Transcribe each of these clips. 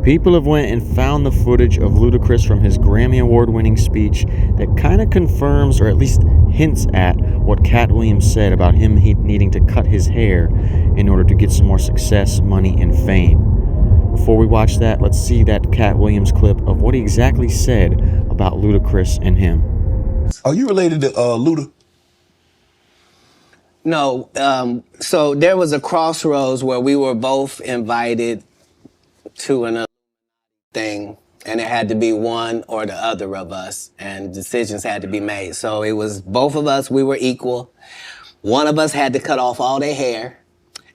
People have went and found the footage of Ludacris from his Grammy Award-winning speech that kind of confirms, or at least hints at, what Katt Williams said about him needing to cut his hair in order to get some more success, money, and fame. Before we watch that, let's see that Katt Williams clip of what he exactly said about Ludacris and him. Are you related to Luda? No, so there was a crossroads where we were both invited to another thing, and it had to be one or the other of us, and decisions had to be made. So it was both of us, we were equal. One of us had to cut off all their hair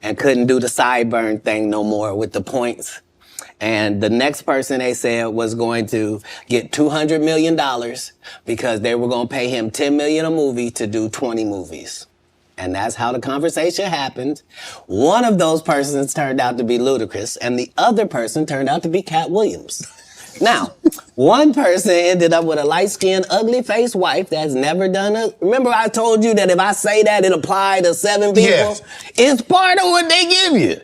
and couldn't do the sideburn thing no more with the points. And the next person, they said, was going to get $200 million because they were going to pay him $10 million a movie to do 20 movies. And that's how the conversation happened. One of those persons turned out to be Ludacris, and the other person turned out to be Katt Williams. Now, one person ended up with a light-skinned, ugly-faced wife that's never done it. Remember I told you that if I say that, it applied to 7 people? Yes. It's part of what they give you.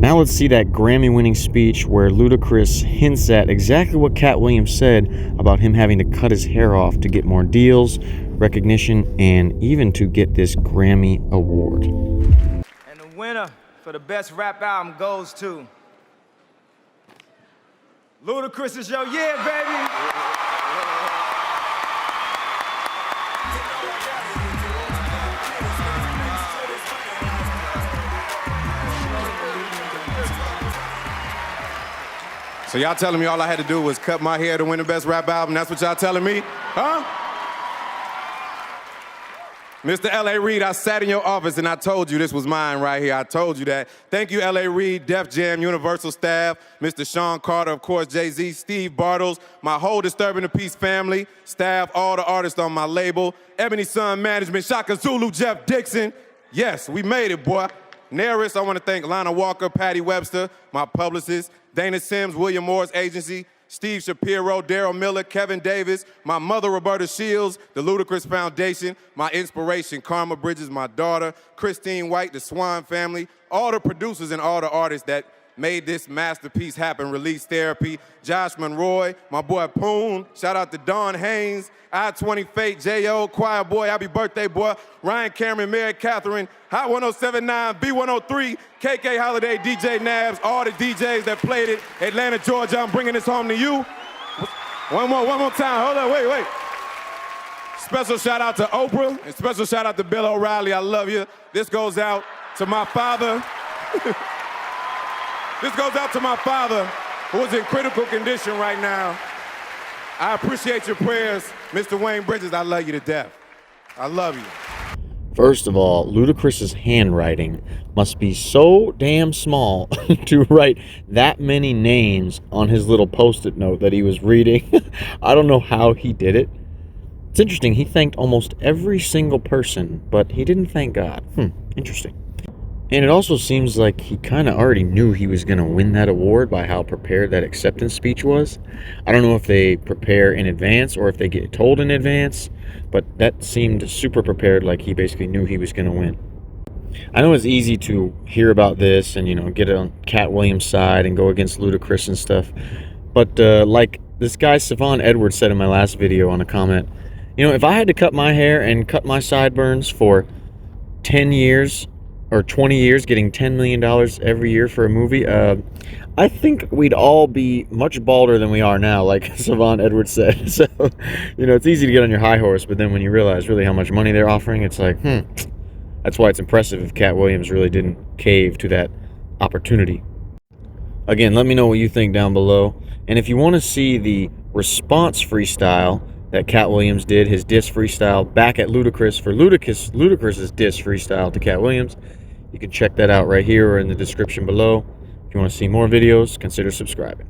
Now let's see that Grammy-winning speech where Ludacris hints at exactly what Katt Williams said about him having to cut his hair off to get more deals, recognition, and even to get this Grammy Award. And the winner for the best rap album goes to Ludacris. Is your year, baby. So y'all telling me all I had to do was cut my hair to win the best rap album? That's what y'all telling me? Huh? Mr. L.A. Reid, I sat in your office and I told you this was mine right here. I told you that. Thank you, L.A. Reid, Def Jam, Universal staff, Mr. Sean Carter, of course, Jay-Z, Steve Bartles, my whole Disturbing the Peace family, staff, all the artists on my label, Ebony Sun Management, Shaka Zulu, Jeff Dixon. Yes, we made it, boy. Naris, I want to thank Lana Walker, Patty Webster, my publicist, Dana Sims, William Moore's agency, Steve Shapiro, Daryl Miller, Kevin Davis, my mother, Roberta Shields, the Ludacris Foundation, my inspiration, Karma Bridges, my daughter, Christine White, the Swan family, all the producers and all the artists that made this masterpiece happen, Release Therapy, Josh Monroy, my boy Poon, shout out to Don Haynes, I-20 Fate, J.O., Choir Boy, happy birthday, boy, Ryan Cameron, Mary Catherine, Hot 1079, B103, KK Holiday, DJ Nabs, all the DJs that played it, Atlanta, Georgia, I'm bringing this home to you. One more time, hold on, wait. Special shout out to Oprah, and special shout out to Bill O'Reilly, I love you. This goes out to my father. This goes out to my father, who is in critical condition right now. I appreciate your prayers. Mr. Wayne Bridges, I love you to death. I love you. First of all, Ludacris's handwriting must be so damn small to write that many names on his little post-it note that he was reading. I don't know how he did it. It's interesting, he thanked almost every single person, but he didn't thank God. Interesting. And it also seems like he kind of already knew he was going to win that award by how prepared that acceptance speech was. I don't know if they prepare in advance or if they get told in advance, but that seemed super prepared, like he basically knew he was going to win. I know it's easy to hear about this and, get it on Katt Williams' side and go against Ludacris and stuff, but like this guy Savon Edwards said in my last video on a comment, if I had to cut my hair and cut my sideburns for 10 years, or 20 years, getting $10 million every year for a movie, I think we'd all be much balder than we are now, like Savon Edwards said. So, it's easy to get on your high horse, but then when you realize really how much money they're offering, it's like, That's why it's impressive if Katt Williams really didn't cave to that opportunity. Again, let me know what you think down below. And if you want to see the response freestyle that Katt Williams did, his diss freestyle back at Ludacris for Ludacris's diss freestyle to Katt Williams, you can check that out right here or in the description below. If you want to see more videos, consider subscribing.